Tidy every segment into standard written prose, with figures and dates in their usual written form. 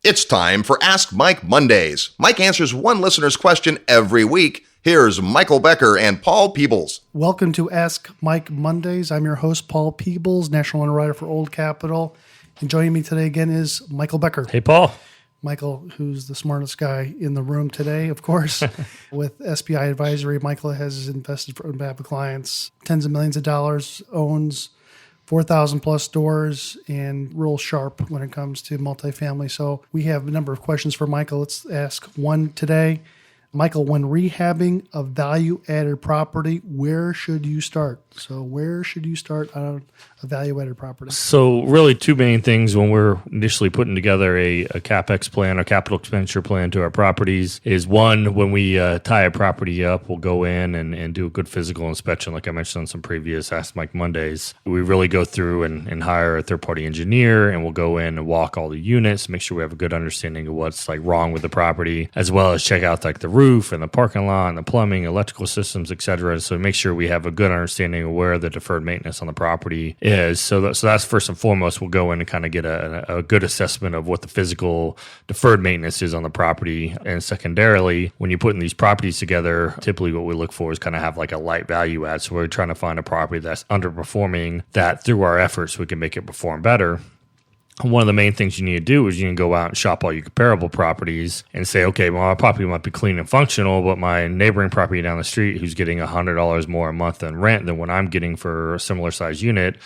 It's time for Ask Mike Mondays. Mike answers one listener's question every week. Here's Michael Becker and Paul Peebles. Welcome to Ask Mike Mondays. I'm your host, Paul Peebles, National Underwriter for Old Capital. And joining me today again is Michael Becker. Hey, Paul. Michael, who's the smartest guy in the room today, of course. With SBI Advisory, Michael has invested on behalf of clients tens of millions of dollars, owns 4,000 plus stores, and real sharp when it comes to multifamily. So we have a number of questions for Michael. Let's ask one today. Michael, when rehabbing a value-added property, where should you start? So where should you start on a value-added property? So really two main things when we're initially putting together a CapEx plan or capital expenditure plan to our properties is one, when we tie a property up, we'll go in and do a good physical inspection like I mentioned on some previous Ask Mike Mondays. We really go through and hire a third-party engineer, and we'll go in and walk all the units, make sure we have a good understanding of what's like wrong with the property, as well as check out like the roof and the parking lot and the plumbing, electrical systems, et cetera. So make sure we have a good understanding of where the deferred maintenance on the property is. So that's first and foremost. We'll go in and kind of get a good assessment of what the physical deferred maintenance is on the property. And secondarily, when you're putting these properties together, typically what we look for is kind of have like a light value add. So we're trying to find a property that's underperforming that through our efforts, we can make it perform better. One of the main things you need to do is you can go out and shop all your comparable properties and say, okay, well, my property might be clean and functional, but my neighboring property down the street who's getting $100 more a month in rent than what I'm getting for a similar size unit,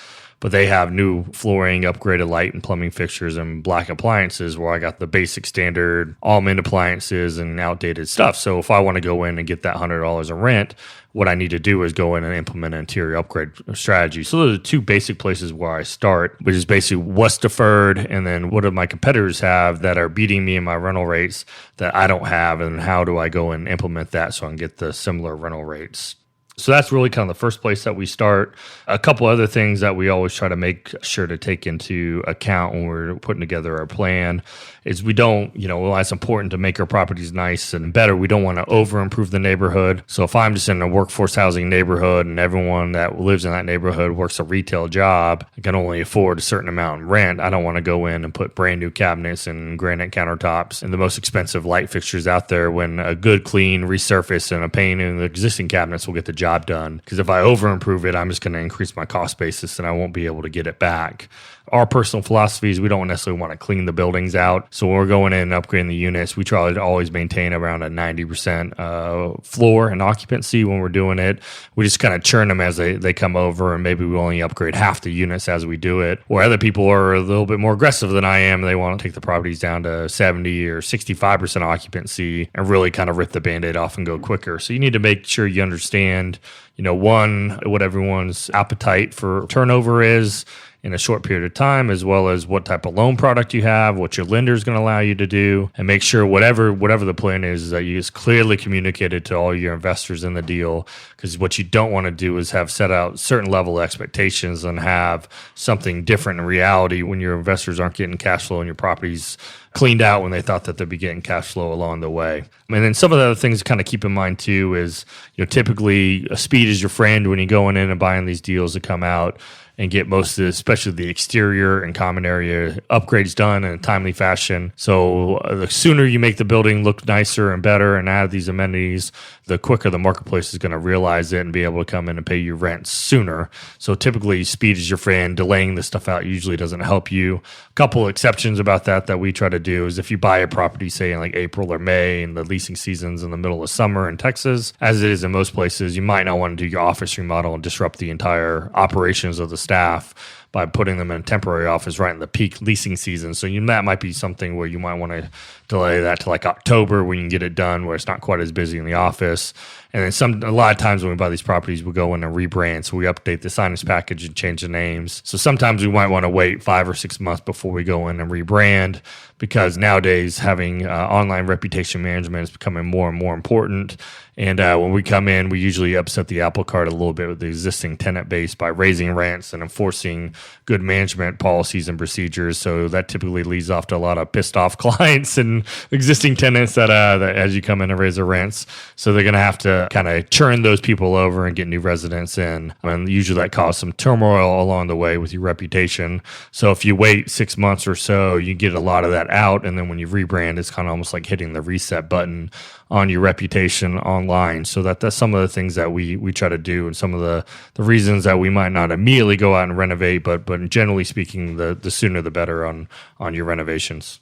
but they have new flooring, upgraded light and plumbing fixtures, and black appliances where I got the basic standard all-in appliances and outdated stuff. So if I want to go in and get that $100 in rent, what I need to do is go in and implement an interior upgrade strategy. So those are two basic places where I start, which is basically what's deferred and then what do my competitors have that are beating me in my rental rates that I don't have, and how do I go and implement that so I can get the similar rental rates. So that's really kind of the first place that we start. A couple other things that we always try to make sure to take into account when we're putting together our plan is we don't, while it's important to make our properties nice and better, we don't want to over improve the neighborhood. So if I'm just in a workforce housing neighborhood and everyone that lives in that neighborhood works a retail job and can only afford a certain amount in rent, I don't want to go in and put brand new cabinets and granite countertops and the most expensive light fixtures out there when a good clean resurface and a paint in the existing cabinets will get the job done. Because if I over improve it, I'm just going to increase my cost basis and I won't be able to get it back. Our personal philosophy is we don't necessarily want to clean the buildings out. So when we're going in and upgrading the units, we try to always maintain around a 90% floor and occupancy when we're doing it. We just kind of churn them as they come over, and maybe we only upgrade half the units as we do it. Or other people are a little bit more aggressive than I am. They want to take the properties down to 70 or 65% occupancy and really kind of rip the Band-Aid off and go quicker. So you need to make sure you understand, one, what everyone's appetite for turnover is in a short period of time, as well as what type of loan product you have, what your lender is going to allow you to do, and make sure whatever the plan is that you just clearly communicated to all your investors in the deal. Because what you don't want to do is have set out certain level of expectations and have something different in reality when your investors aren't getting cash flow and your properties cleaned out when they thought that they'd be getting cash flow along the way. And then some of the other things to kind of keep in mind too is, typically speed is your friend when you're going in and buying these deals to come out and get most of especially the exterior and common area upgrades done in a timely fashion. So the sooner you make the building look nicer and better and add these amenities, the quicker the marketplace is going to realize it and be able to come in and pay you rent sooner. So typically speed is your friend. Delaying this stuff out usually doesn't help you. A couple of exceptions about that we try to do is if you buy a property, say in like April or May, and the leasing season's in the middle of summer in Texas, as it is in most places, you might not want to do your office remodel and disrupt the entire operations of the staff by putting them in a temporary office right in the peak leasing season. So that might be something where you might want to delay that to like October when you can get it done where it's not quite as busy in the office. And then a lot of times when we buy these properties, we go in and rebrand. So we update the signage package and change the names. So sometimes we might want to wait 5 or 6 months before we go in and rebrand, because nowadays having online reputation management is becoming more and more important. And when we come in, we usually upset the apple cart a little bit with the existing tenant base by raising rents and enforcing good management policies and procedures. So that typically leads off to a lot of pissed off clients and existing tenants that as you come in and raise their rents. So they're going to have to kind of churn those people over and get new residents in. And usually that causes some turmoil along the way with your reputation. So if you wait 6 months or so, you get a lot of that out. And then when you rebrand, it's kind of almost like hitting the reset button on your reputation online. So that's some of the things that we try to do, and some of the reasons that we might not immediately go out and renovate, but generally speaking, the sooner the better on your renovations.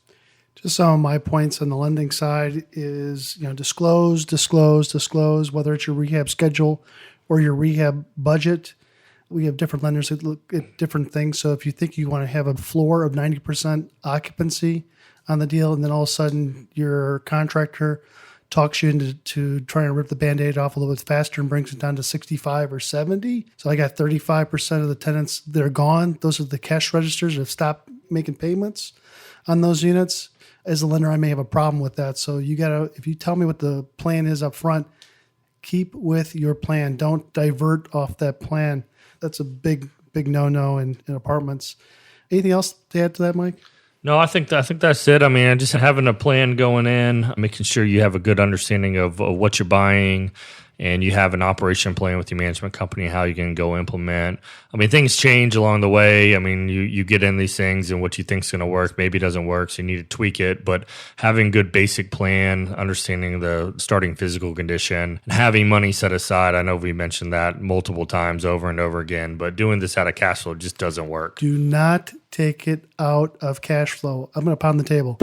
Just some of my points on the lending side is, disclose, whether it's your rehab schedule or your rehab budget. We have different lenders that look at different things. So if you think you want to have a floor of 90% occupancy on the deal, and then all of a sudden your contractor talks you into trying to rip the Band-Aid off a little bit faster and brings it down to 65 or 70. So I got 35% of the tenants that are gone. Those are the cash registers that have stopped making payments on those units. As a lender, I may have a problem with that. So if you tell me what the plan is up front, keep with your plan. Don't divert off that plan. That's a big no-no in apartments. Anything else to add to that, Mike? No, I think that's it. I mean, just having a plan going in, making sure you have a good understanding of what you're buying, and you have an operation plan with your management company, how you can go implement. I mean, things change along the way. I mean, you get in these things and what you think is going to work, maybe it doesn't work, so you need to tweak it. But having good basic plan, understanding the starting physical condition, and having money set aside. I know we mentioned that multiple times over and over again, but doing this out of cash flow just doesn't work. Do not take it out of cash flow. I'm going to pound the table.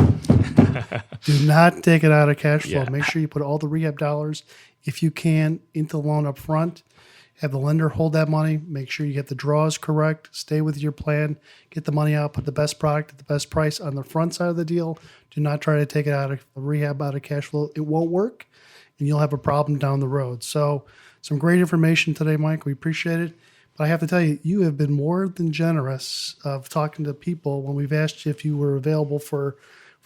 Do not take it out of cash flow. Yeah. Make sure you put all the rehab dollars, if you can, into the loan up front. Have the lender hold that money. Make sure you get the draws correct. Stay with your plan. Get the money out. Put the best product at the best price on the front side of the deal. Do not try to take it out of rehab, out of cash flow. It won't work, and you'll have a problem down the road. So some great information today, Mike. We appreciate it. But I have to tell you, you have been more than generous of talking to people when we've asked you if you were available for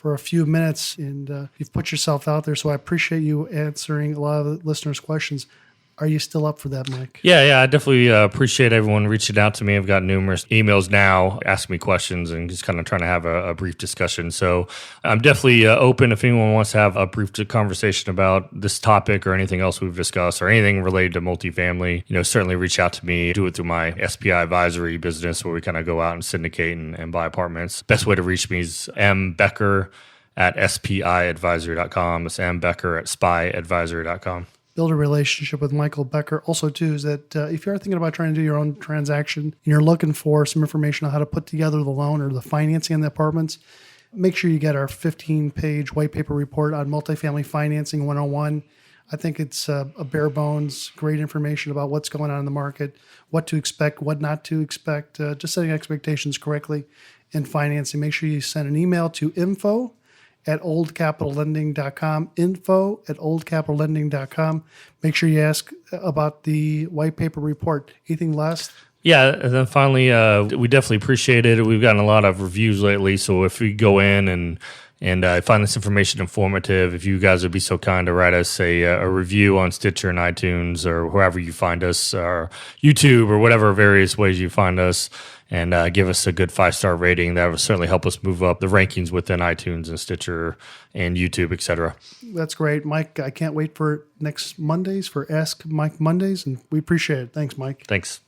a few minutes, and you've put yourself out there. So I appreciate you answering a lot of the listeners' questions. Are you still up for that, Mike? Yeah, I definitely appreciate everyone reaching out to me. I've got numerous emails now asking me questions and just kind of trying to have a brief discussion. So I'm definitely open if anyone wants to have a brief conversation about this topic or anything else we've discussed or anything related to multifamily. Certainly reach out to me. Do it through my SPI advisory business where we kind of go out and syndicate and buy apartments. Best way to reach me is mbecker@spiadvisory.com. It's mbecker@spiadvisory.com. Build a relationship with Michael Becker. Also, too, is that if you're thinking about trying to do your own transaction and you're looking for some information on how to put together the loan or the financing on the apartments, make sure you get our 15-page white paper report on multifamily financing 101. I think it's a bare bones, great information about what's going on in the market, what to expect, what not to expect, just setting expectations correctly in financing. Make sure you send an email to info@oldcapitallending.com, info@oldcapitallending.com. Make sure you ask about the white paper report. Anything last? Yeah, and then finally, we definitely appreciate it. We've gotten a lot of reviews lately, so if we go in and find this information informative, if you guys would be so kind to write us a review on Stitcher and iTunes or wherever you find us, or YouTube or whatever various ways you find us, and give us a good 5-star rating. That would certainly help us move up the rankings within iTunes and Stitcher and YouTube, etc. That's great, Mike. I can't wait for next Mondays, for Ask Mike Mondays, and we appreciate it. Thanks, Mike. Thanks.